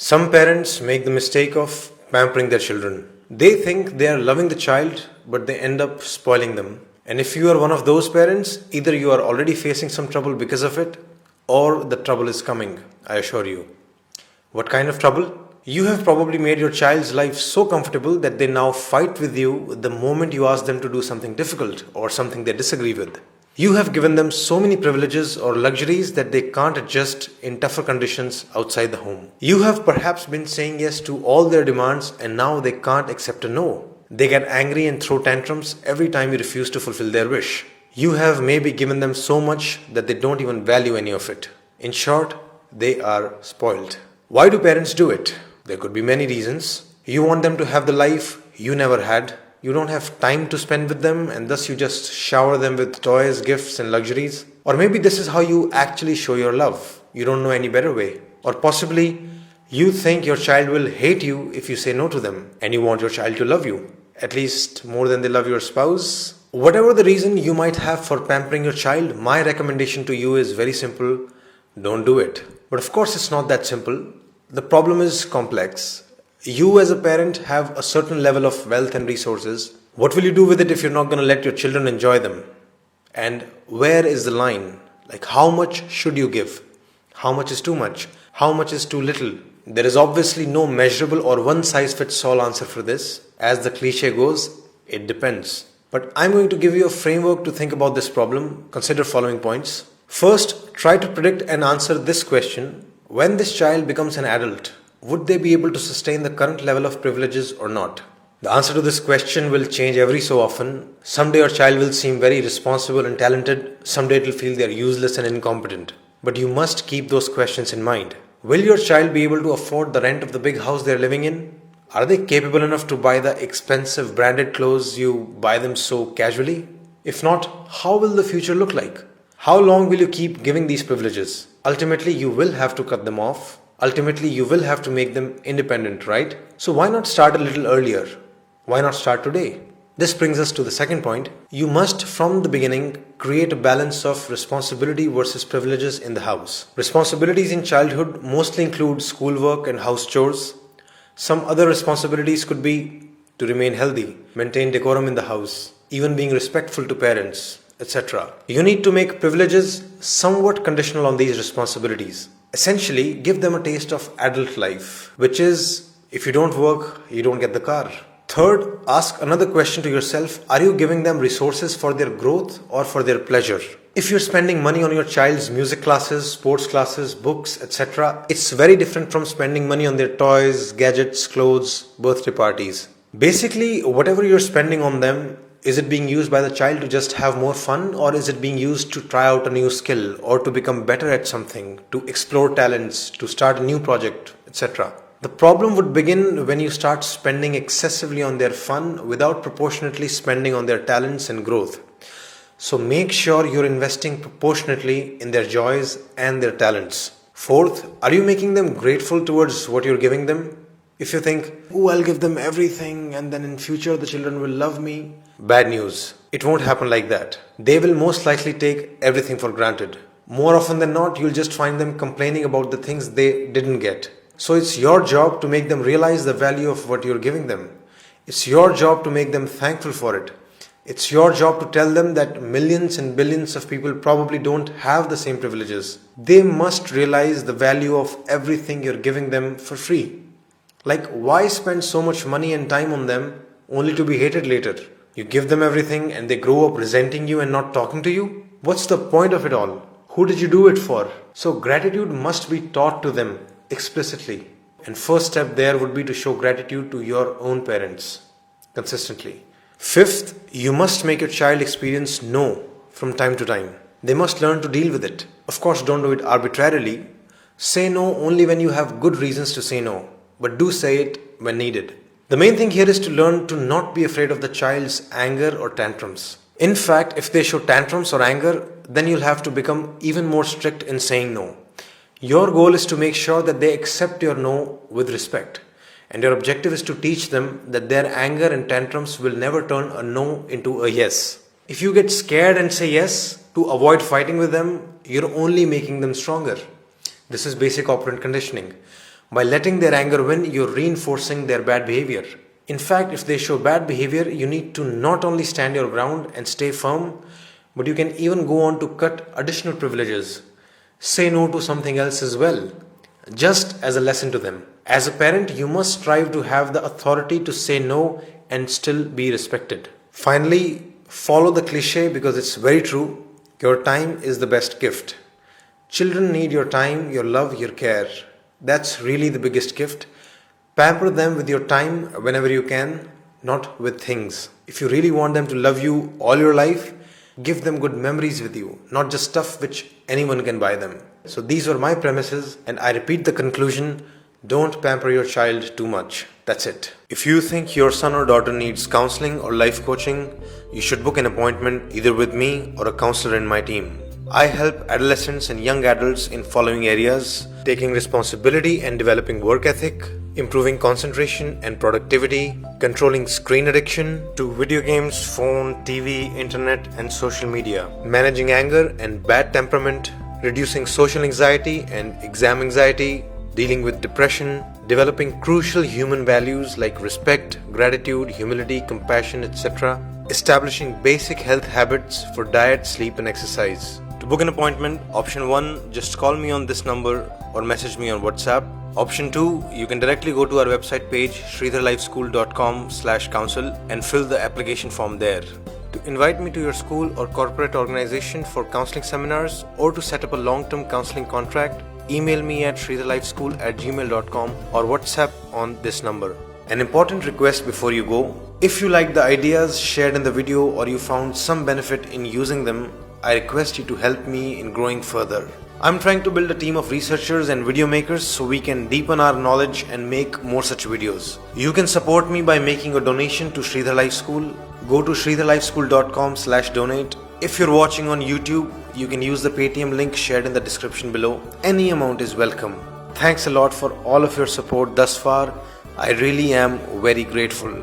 Some parents make the mistake of pampering their children. They think they are loving the child, but they end up spoiling them. And if you are one of those parents, either you are already facing some trouble because of it, or the trouble is coming, I assure you. What kind of trouble? You have probably made your child's life so comfortable that they now fight with you the moment you ask them to do something difficult or something they disagree with. You have given them so many privileges or luxuries that they can't adjust in tougher conditions outside the home. You have perhaps been saying yes to all their demands and now they can't accept a no. They get angry and throw tantrums every time you refuse to fulfill their wish. You have maybe given them so much that they don't even value any of it. In short, they are spoiled. Why do parents do it? There could be many reasons. You want them to have the life you never had. You don't have time to spend with them and thus you just shower them with toys, gifts and luxuries. Or maybe this is how you actually show your love. You don't know any better way. Or possibly you think your child will hate you if you say no to them and you want your child to love you, at least more than they love your spouse. Whatever the reason you might have for pampering your child, my recommendation to you is very simple. Don't do it. But of course it's not that simple. The problem is complex. You as a parent have a certain level of wealth and resources. What will you do with it if you're not going to let your children enjoy them? And where is the line? Like how much should you give? How much is too much? How much is too little? There is obviously no measurable or one size fits all answer for this. As the cliche goes, it depends. But I'm going to give you a framework to think about this problem. Consider following points. First, try to predict and answer this question. When this child becomes an adult, would they be able to sustain the current level of privileges or not? The answer to this question will change every so often. Someday your child will seem very responsible and talented. Someday it will feel they are useless and incompetent. But you must keep those questions in mind. Will your child be able to afford the rent of the big house they are living in? Are they capable enough to buy the expensive branded clothes you buy them so casually? If not, how will the future look like? How long will you keep giving these privileges? Ultimately, you will have to cut them off. Ultimately, you will have to make them independent, right? So why not start a little earlier? Why not start today? This brings us to the second point. You must, from the beginning, create a balance of responsibility versus privileges in the house. Responsibilities in childhood mostly include schoolwork and house chores. Some other responsibilities could be to remain healthy, maintain decorum in the house, even being respectful to parents, etc. You need to make privileges somewhat conditional on these responsibilities. Essentially, give them a taste of adult life, which is, if you don't work, you don't get the car. Third, ask another question to yourself. Are you giving them resources for their growth or for their pleasure? If you're spending money on your child's music classes, sports classes, books, etc., it's very different from spending money on their toys, gadgets, clothes, birthday parties. Basically, whatever you're spending on them, is it being used by the child to just have more fun, or is it being used to try out a new skill or to become better at something, to explore talents, to start a new project, etc.? The problem would begin when you start spending excessively on their fun without proportionately spending on their talents and growth. So make sure you're investing proportionately in their joys and their talents. Fourth, are you making them grateful towards what you're giving them? If you think, oh, I'll give them everything and then in future the children will love me. Bad news. It won't happen like that. They will most likely take everything for granted. More often than not, you'll just find them complaining about the things they didn't get. So it's your job to make them realize the value of what you're giving them. It's your job to make them thankful for it. It's your job to tell them that millions and billions of people probably don't have the same privileges. They must realize the value of everything you're giving them for free. Like, why spend so much money and time on them only to be hated later? You give them everything and they grow up resenting you and not talking to you? What's the point of it all? Who did you do it for? So gratitude must be taught to them explicitly. And first step there would be to show gratitude to your own parents consistently. Fifth, you must make your child experience no from time to time. They must learn to deal with it. Of course, don't do it arbitrarily. Say no only when you have good reasons to say no, but do say it when needed. The main thing here is to learn to not be afraid of the child's anger or tantrums. In fact, if they show tantrums or anger, then you'll have to become even more strict in saying no. Your goal is to make sure that they accept your no with respect. And your objective is to teach them that their anger and tantrums will never turn a no into a yes. If you get scared and say yes to avoid fighting with them, you're only making them stronger. This is basic operant conditioning. By letting their anger win, you're reinforcing their bad behavior. In fact, if they show bad behavior, you need to not only stand your ground and stay firm, but you can even go on to cut additional privileges. Say no to something else as well, just as a lesson to them. As a parent, you must strive to have the authority to say no and still be respected. Finally, follow the cliche because it's very true. Your time is the best gift. Children need your time, your love, your care. That's really the biggest gift. Pamper them with your time whenever you can, not with things. If you really want them to love you all your life, give them good memories with you, not just stuff which anyone can buy them. So these were my premises, and I repeat the conclusion: don't pamper your child too much. That's it. If you think your son or daughter needs counseling or life coaching, you should book an appointment either with me or a counselor in my team. I help adolescents and young adults in following areas: taking responsibility and developing work ethic, improving concentration and productivity, controlling screen addiction to video games, phone, TV, internet and social media, managing anger and bad temperament, reducing social anxiety and exam anxiety, dealing with depression, developing crucial human values like respect, gratitude, humility, compassion, etc., establishing basic health habits for diet, sleep and exercise. To book an appointment, option 1, just call me on this number or message me on WhatsApp. Option 2, you can directly go to our website page sridharlifeschool.com/counsel and fill the application form there. To invite me to your school or corporate organization for counseling seminars or to set up a long-term counseling contract, email me at sridharlifeschool@gmail.com or WhatsApp on this number. An important request before you go: if you like the ideas shared in the video or you found some benefit in using them, I request you to help me in growing further. I'm trying to build a team of researchers and video makers so we can deepen our knowledge and make more such videos. You can support me by making a donation to Sridhar Life School. Go to sridharlifeschool.com/donate. If you're watching on YouTube, you can use the Paytm link shared in the description below. Any amount is welcome. Thanks a lot for all of your support thus far. I really am very grateful.